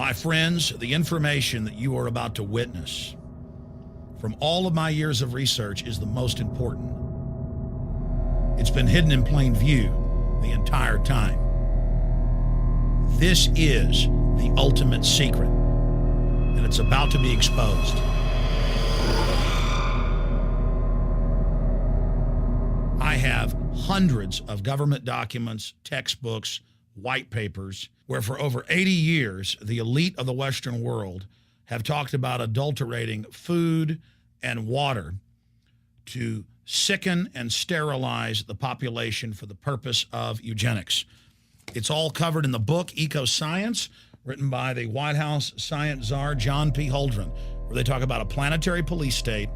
My friends, the information that you are about to witness from all of my years of research is the most important. It's been hidden in plain view the entire time. This is the ultimate secret, and it's about to be exposed. I have hundreds of government documents, textbooks, white papers, where for over 80 years, the elite of the Western world have talked about adulterating food and water to sicken and sterilize the population for the purpose of eugenics. It's all covered in the book Eco-Science, written by the White House science czar, John P. Holdren, where they talk about a planetary police state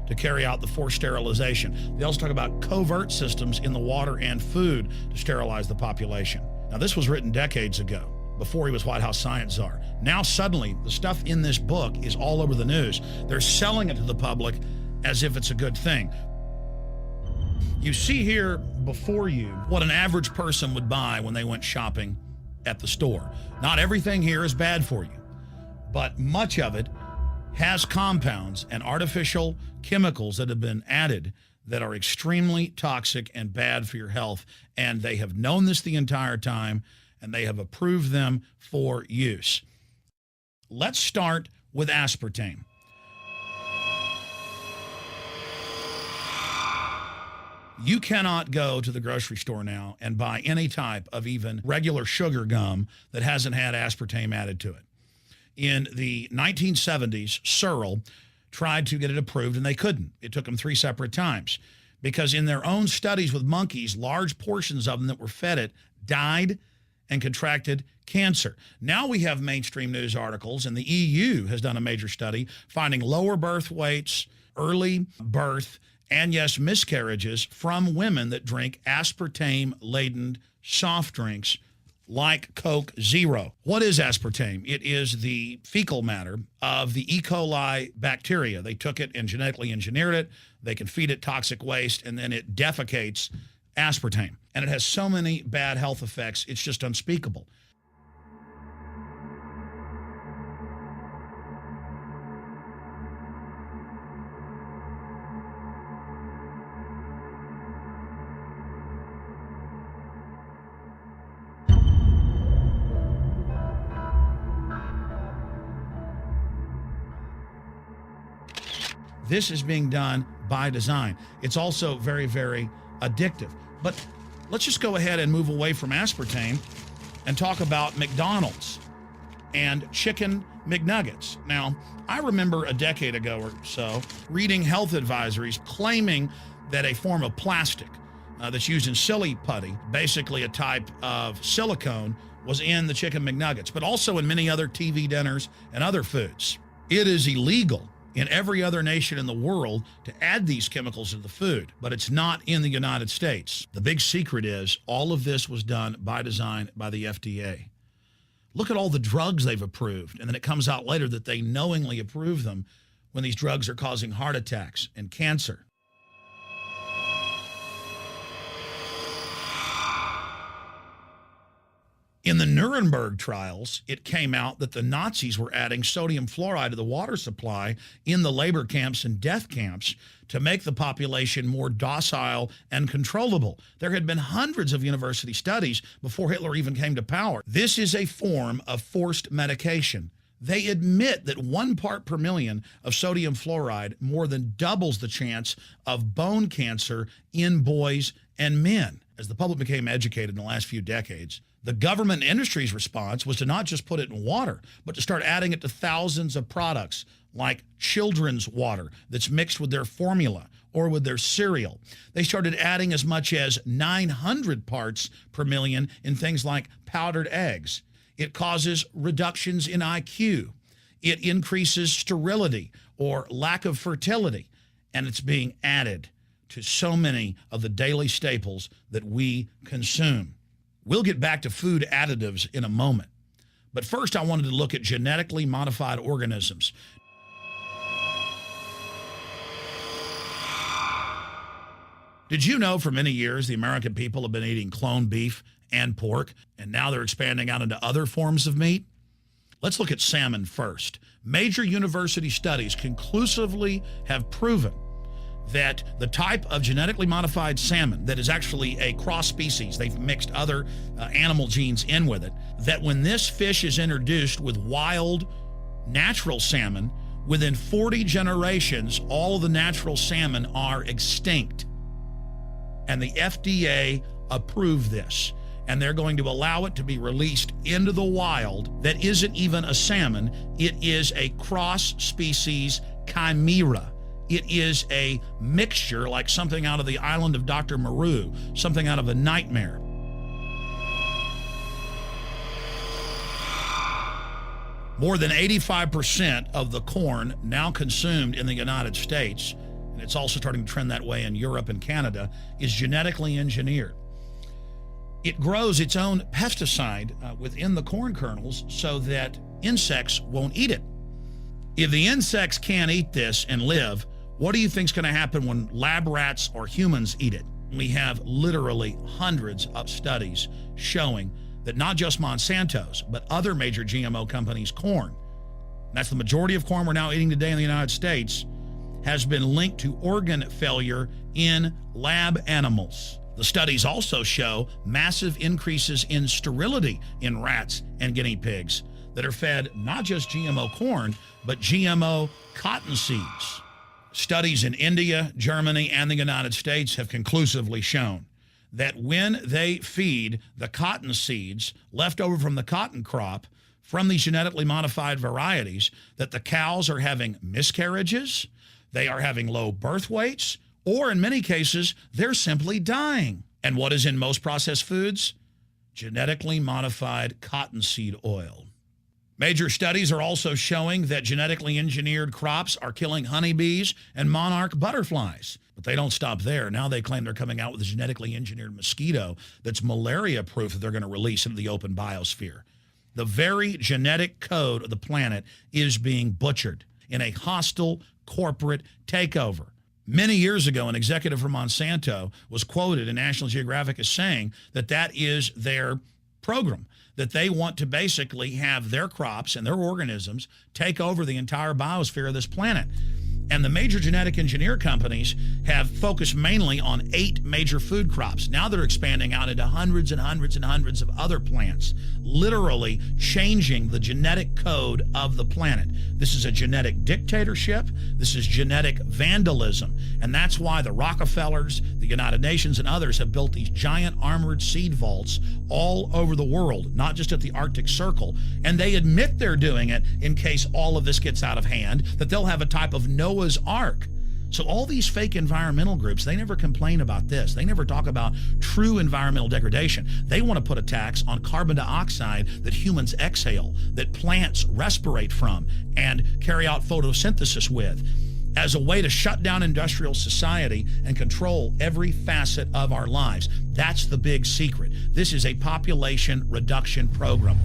to carry out the forced sterilization. They also talk about covert systems in the water and food to sterilize the population. Now, this was written decades ago, before he was White House science czar. Now, suddenly, the stuff in this book is all over the news. They're selling it to the public as if it's a good thing. You see here before you what an average person would buy when they went shopping at the store. Not everything here is bad for you, but much of it has compounds and artificial chemicals that have been added that are extremely toxic and bad for your health. And they have known this the entire time, and they have approved them for use. Let's start with aspartame. You cannot go to the grocery store now and buy any type of even regular sugar gum that hasn't had aspartame added to it. In the 1970s, Searle tried to get it approved, and they couldn't. It took them 3 separate times because in their own studies with monkeys, large portions of them that were fed it died and contracted cancer. Now we have mainstream news articles, and the EU has done a major study finding lower birth weights, early birth, and yes, miscarriages from women that drink aspartame-laden soft drinks like Coke Zero. What is aspartame? It is the fecal matter of the E. coli bacteria. They took it and genetically engineered it. They can feed it toxic waste, and then it defecates aspartame. And it has so many bad health effects, it's just unspeakable. This is being done by design. It's also very, very addictive. But let's just go ahead and move away from aspartame and talk about McDonald's and chicken McNuggets. Now, I remember a decade ago or so reading health advisories claiming that a form of plastic that's used in silly putty, basically a type of silicone, was in the chicken McNuggets, but also in many other TV dinners and other foods. It is illegal in every other nation in the world to add these chemicals to the food, but it's not in the United States. The big secret is all of this was done by design by the FDA. Look at all the drugs they've approved, and then it comes out later that they knowingly approve them when these drugs are causing heart attacks and cancer. In the Nuremberg trials, it came out that the Nazis were adding sodium fluoride to the water supply in the labor camps and death camps to make the population more docile and controllable. There had been hundreds of university studies before Hitler even came to power. This is a form of forced medication. They admit that 1 part per million of sodium fluoride more than doubles the chance of bone cancer in boys and men. As the public became educated in the last few decades, the government and industry's response was to not just put it in water, but to start adding it to thousands of products like children's water that's mixed with their formula or with their cereal. They started adding as much as 900 parts per million in things like powdered eggs. It causes reductions in IQ. It increases sterility or lack of fertility, and it's being added to so many of the daily staples that we consume. We'll get back to food additives in a moment. But first, I wanted to look at genetically modified organisms. Did you know for many years the American people have been eating cloned beef and pork, and now they're expanding out into other forms of meat? Let's look at salmon first. Major university studies conclusively have proven that the type of genetically modified salmon that is actually a cross species, they've mixed other animal genes in with it, that when this fish is introduced with wild natural salmon, within 40 generations, all of the natural salmon are extinct. And the FDA approved this. And they're going to allow it to be released into the wild that isn't even a salmon. It is a cross-species chimera. It is a mixture like something out of the island of Dr. Moreau, something out of a nightmare. More than 85% of the corn now consumed in the United States, and it's also starting to trend that way in Europe and Canada, is genetically engineered. It grows its own pesticide within the corn kernels so that insects won't eat it. If the insects can't eat this and live, what do you think is going to happen when lab rats or humans eat it? We have literally hundreds of studies showing that not just Monsanto's, but other major GMO companies' corn, that's the majority of corn we're now eating today in the United States, has been linked to organ failure in lab animals. The studies also show massive increases in sterility in rats and guinea pigs that are fed not just GMO corn, but GMO cotton seeds. Studies in India, Germany, and the United States have conclusively shown that when they feed the cotton seeds left over from the cotton crop from these genetically modified varieties, that the cows are having miscarriages, they are having low birth weights, or in many cases, they're simply dying. And what is in most processed foods? Genetically modified cottonseed oil. Major studies are also showing that genetically engineered crops are killing honeybees and monarch butterflies. But they don't stop there. Now they claim they're coming out with a genetically engineered mosquito that's malaria-proof that they're going to release into the open biosphere. The very genetic code of the planet is being butchered in a hostile corporate takeover. Many years ago, an executive from Monsanto was quoted in National Geographic as saying that that is their program, that they want to basically have their crops and their organisms take over the entire biosphere of this planet. And the major genetic engineer companies have focused mainly on 8 major food crops. Now they're expanding out into hundreds and hundreds and hundreds of other plants, literally changing the genetic code of the planet. This is a genetic dictatorship. This is genetic vandalism. And that's why the Rockefellers, the United Nations, and others have built these giant armored seed vaults all over the world, not just at the Arctic Circle. And they admit they're doing it in case all of this gets out of hand, that they'll have a type of Noah's Ark. So all these fake environmental groups, they never complain about this. They never talk about true environmental degradation. They want to put a tax on carbon dioxide that humans exhale, that plants respirate from and carry out photosynthesis with, as a way to shut down industrial society and control every facet of our lives. That's the big secret. This is a population reduction program.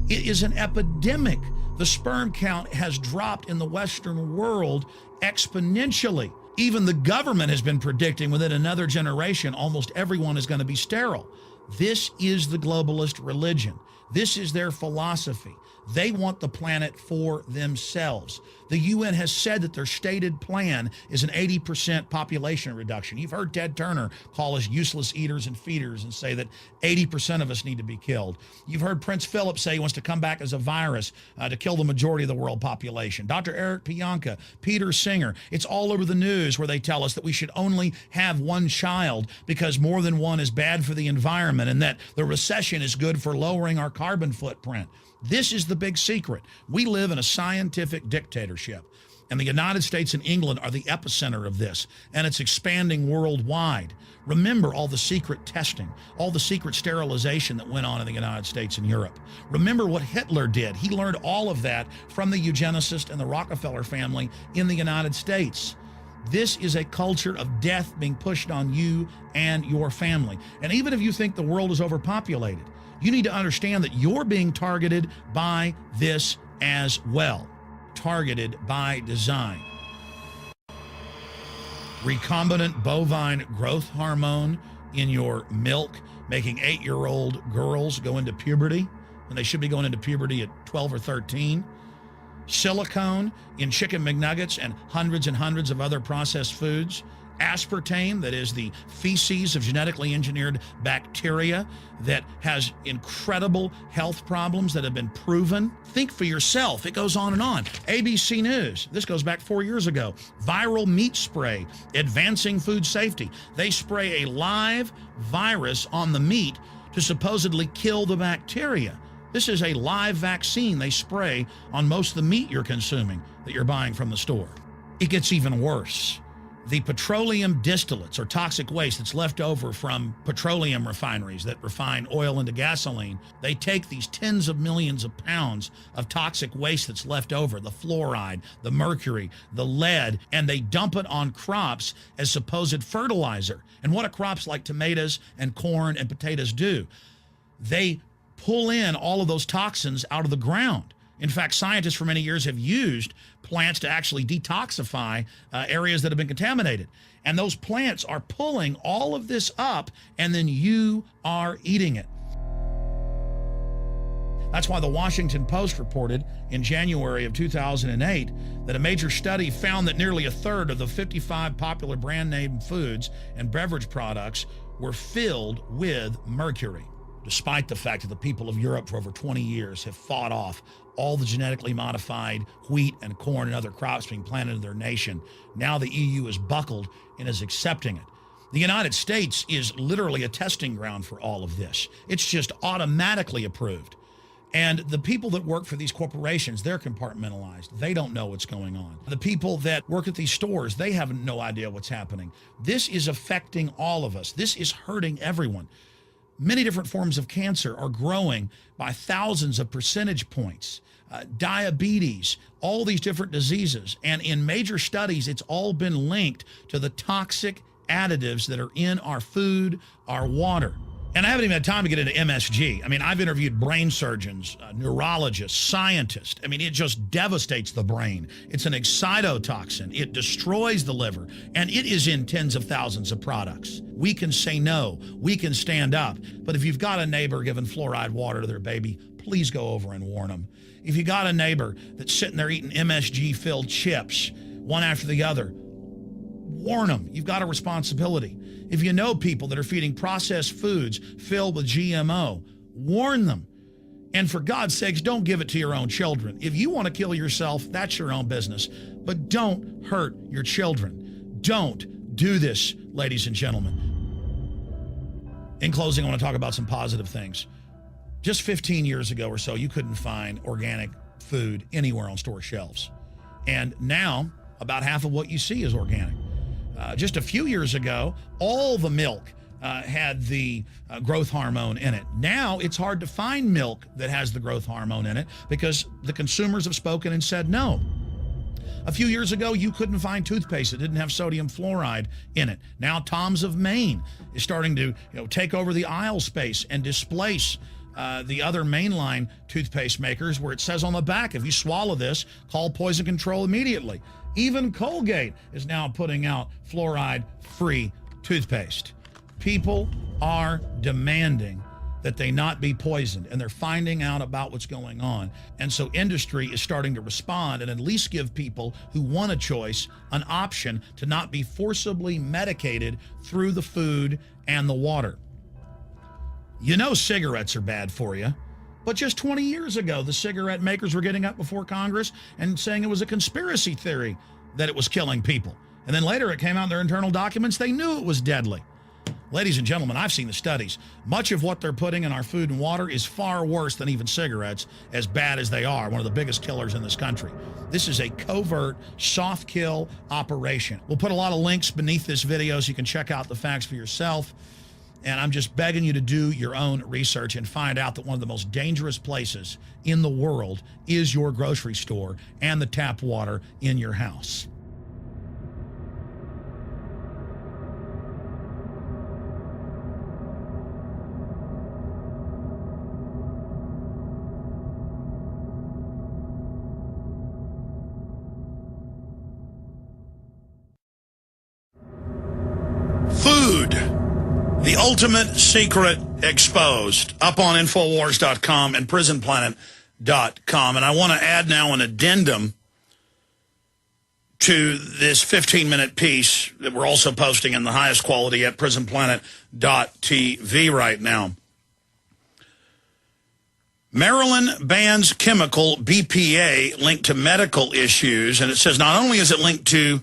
It is an epidemic. The sperm count has dropped in the Western world exponentially. Even the government has been predicting within another generation, almost everyone is going to be sterile. This is the globalist religion. This is their philosophy. They want the planet for themselves. The UN has said that their stated plan is an 80% population reduction. You've heard Ted Turner call us useless eaters and feeders and say that 80% of us need to be killed. You've heard Prince Philip say he wants to come back as a virus to kill the majority of the world population. Dr. Eric Pianka, Peter Singer, it's all over the news where they tell us that we should only have one child because more than one is bad for the environment and that the recession is good for lowering our carbon footprint. This is the big secret. We live in a scientific dictatorship, and the United States and England are the epicenter of this, and it's expanding worldwide. Remember all the secret testing, all the secret sterilization that went on in the United States and Europe. Remember what Hitler did. He learned all of that from the eugenicist and the Rockefeller family in the United States. This is a culture of death being pushed on you and your family. And even if you think the world is overpopulated, you need to understand that you're being targeted by this as well. Targeted by design. Recombinant bovine growth hormone in your milk making 8-year-old girls go into puberty when they should be going into puberty at 12 or 13. Silicone in chicken McNuggets and hundreds of other processed foods. Aspartame, that is the feces of genetically engineered bacteria that has incredible health problems that have been proven. Think for yourself. It goes on and on. ABC News, this goes back 4 years ago. Viral meat spray, advancing food safety. They spray a live virus on the meat to supposedly kill the bacteria. This is a live vaccine they spray on most of the meat you're consuming that you're buying from the store. It gets even worse. The petroleum distillates, or toxic waste that's left over from petroleum refineries that refine oil into gasoline, they take these tens of millions of pounds of toxic waste that's left over, the fluoride, the mercury, the lead, and they dump it on crops as supposed fertilizer. And what do crops like tomatoes and corn and potatoes do? They pull in all of those toxins out of the ground. In fact, scientists for many years have used plants to actually detoxify areas that have been contaminated. And those plants are pulling all of this up, and then you are eating it. That's why the Washington Post reported in January of 2008 that a major study found that nearly a third of the 55 popular brand name foods and beverage products were filled with mercury. Despite the fact that the people of Europe for over 20 years have fought off all the genetically modified wheat and corn and other crops being planted in their nation, now the EU is buckled and is accepting it. The United States is literally a testing ground for all of this. It's just automatically approved. And the people that work for these corporations, they're compartmentalized. They don't know what's going on. The people that work at these stores, they have no idea what's happening. This is affecting all of us. This is hurting everyone. Many different forms of cancer are growing by thousands of percentage points. Diabetes, all these different diseases. And in major studies, it's all been linked to the toxic additives that are in our food, our water. And I haven't even had time to get into MSG. I mean, I've interviewed brain surgeons, neurologists, scientists. I mean, it just devastates the brain. It's an excitotoxin. It destroys the liver, and it is in tens of thousands of products. We can say no. We can stand up. But if you've got a neighbor giving fluoride water to their baby, please go over and warn them. If you got a neighbor that's sitting there eating MSG-filled chips, one after the other, warn them. You've got a responsibility. If you know people that are feeding processed foods filled with GMO, warn them. And for God's sakes, don't give it to your own children. If you want to kill yourself, that's your own business. But don't hurt your children. Don't do this, ladies and gentlemen. In closing, I want to talk about some positive things. Just 15 years ago or so, you couldn't find organic food anywhere on store shelves. And now, about half of what you see is organic. Just a few years ago, all the milk had the growth hormone in it. Now it's hard to find milk that has the growth hormone in it because the consumers have spoken and said no. A few years ago, you couldn't find toothpaste that didn't have sodium fluoride in it. Now Tom's of Maine is starting to take over the aisle space and displace the other mainline toothpaste makers, where it says on the back, if you swallow this, call poison control immediately. Even Colgate is now putting out fluoride-free toothpaste. People are demanding that they not be poisoned, and they're finding out about what's going on. And so industry is starting to respond and at least give people who want a choice an option to not be forcibly medicated through the food and the water. You know cigarettes are bad for you, but just 20 years ago, the cigarette makers were getting up before Congress and saying it was a conspiracy theory that it was killing people. And then later it came out in their internal documents, they knew it was deadly. Ladies and gentlemen, I've seen the studies. Much of what they're putting in our food and water is far worse than even cigarettes, as bad as they are, one of the biggest killers in this country. This is a covert, soft kill operation. We'll put a lot of links beneath this video so you can check out the facts for yourself. And I'm just begging you to do your own research and find out that one of the most dangerous places in the world is your grocery store and the tap water in your house. Food. The ultimate secret exposed up on Infowars.com and PrisonPlanet.com. And I want to add now an addendum to this 15-minute piece that we're also posting in the highest quality at PrisonPlanet.tv right now. Maryland bans chemical BPA linked to medical issues, and it says not only is it linked to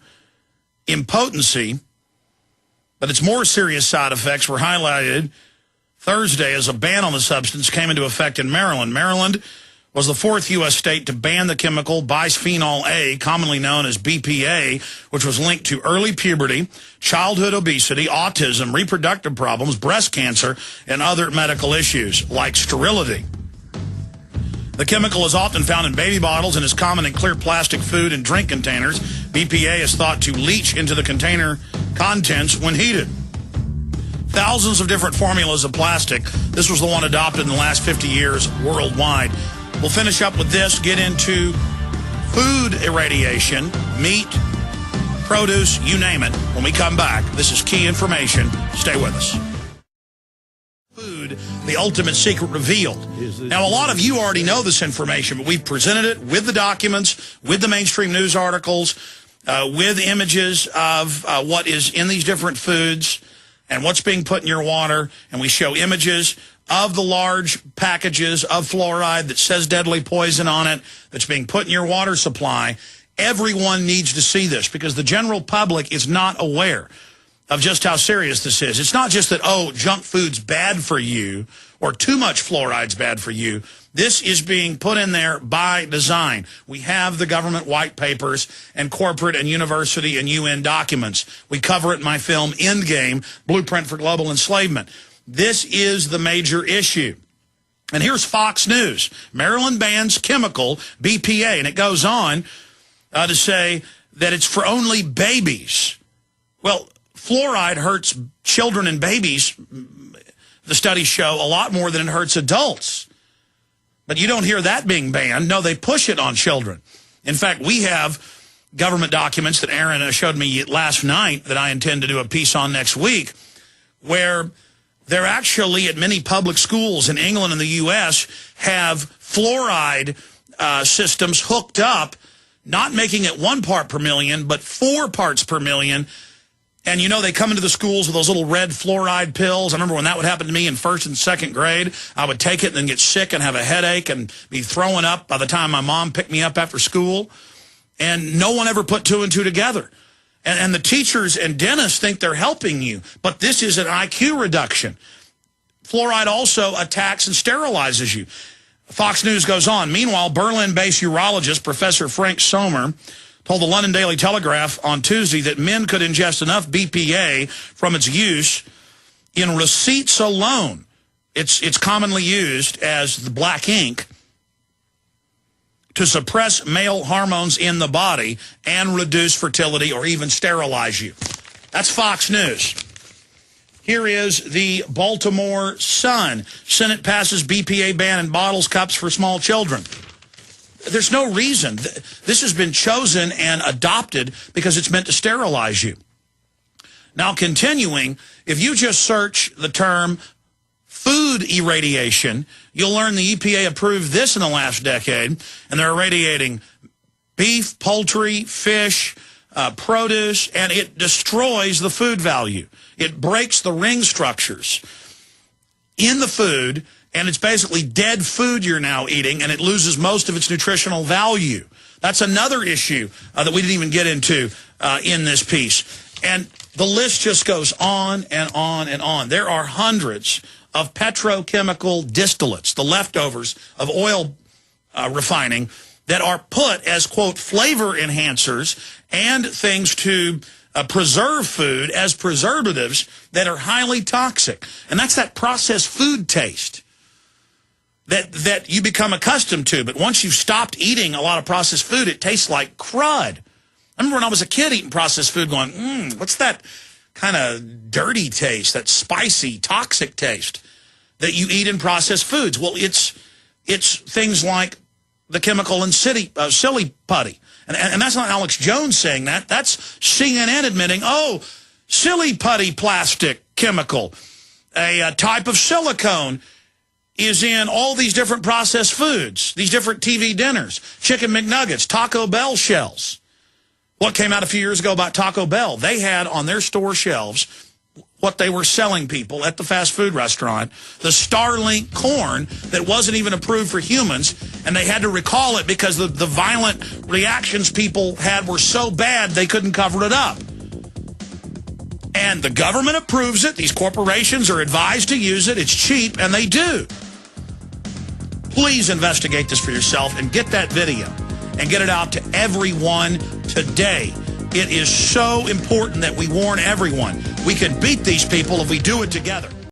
impotency, but its more serious side effects were highlighted Thursday as a ban on the substance came into effect in Maryland. Maryland was the fourth U.S. state to ban the chemical bisphenol A, commonly known as BPA, which was linked to early puberty, childhood obesity, autism, reproductive problems, breast cancer, and other medical issues like sterility. The chemical is often found in baby bottles and is common in clear plastic food and drink containers. BPA is thought to leach into the container contents when heated. Thousands of different formulas of plastic. This was the one adopted in the last 50 years worldwide. We'll finish up with this, get into food irradiation, meat, produce, you name it. When we come back, this is key information. Stay with us. Food, the ultimate secret revealed. Now, a lot of you already know this information, but we've presented it with the documents, with the mainstream news articles, with images of what is in these different foods and what's being put in your water, and we show images of the large packages of fluoride that says deadly poison on it that's being put in your water supply. Everyone needs to see this because the general public is not aware of just how serious this is. It's not just that, oh, junk food's bad for you or too much fluoride's bad for you. This is being put in there by design. We have the government white papers and corporate and university and UN documents. We cover it in my film Endgame, Blueprint for Global Enslavement. This is the major issue. And here's Fox News. Maryland bans chemical BPA. And it goes on to say that it's for only babies. Well, fluoride hurts children and babies, the studies show, a lot more than it hurts adults. But you don't hear that being banned. No, they push it on children. In fact, we have government documents that Aaron showed me last night that I intend to do a piece on next week, where they're actually at many public schools in England and the U.S. have fluoride systems hooked up, not making it 1 part per million, but 4 parts per million. And, you know, they come into the schools with those little red fluoride pills. I remember when that would happen to me in 1st and 2nd grade. I would take it and then get sick and have a headache and be throwing up by the time my mom picked me up after school. And no one ever put 2 and 2 together. And the teachers and dentists think they're helping you. But this is an IQ reduction. Fluoride also attacks and sterilizes you. Fox News goes on. Meanwhile, Berlin-based urologist Professor Frank Sommer told the London Daily Telegraph on Tuesday that men could ingest enough BPA from its use in receipts alone. It's commonly used as the black ink to suppress male hormones in the body and reduce fertility or even sterilize you. That's Fox News. Here is the Baltimore Sun. Senate passes BPA ban in bottles, cups for small children. There's no reason. This has been chosen and adopted because it's meant to sterilize you. Now, continuing, if you just search the term food irradiation, you'll learn the EPA approved this in the last decade, and they're irradiating beef, poultry, fish, produce, and it destroys the food value. It breaks the ring structures in the food, and it's basically dead food you're now eating, and it loses most of its nutritional value. That's another issue that we didn't even get into in this piece. And the list just goes on and on and on. There are hundreds of petrochemical distillates, the leftovers of oil refining, that are put as, quote, flavor enhancers and things to preserve food as preservatives that are highly toxic. And that's that processed food taste that you become accustomed to. But once you've stopped eating a lot of processed food, it tastes like crud. I remember when I was a kid eating processed food going, what's that kind of dirty taste, that spicy, toxic taste that you eat in processed foods? Well, it's things like the chemical in silly putty. And that's not Alex Jones saying that. That's CNN admitting, oh, silly putty plastic chemical. A type of silicone is in all these different processed foods, these different TV dinners, Chicken McNuggets, Taco Bell shells. What came out a few years ago about Taco Bell? They had on their store shelves what they were selling people at the fast food restaurant, the Starlink corn that wasn't even approved for humans, and they had to recall it because the violent reactions people had were so bad they couldn't cover it up. And the government approves it. These corporations are advised to use it. It's cheap, and they do. Please investigate this for yourself and get that video and get it out to everyone today. It is so important that we warn everyone. We can beat these people if we do it together.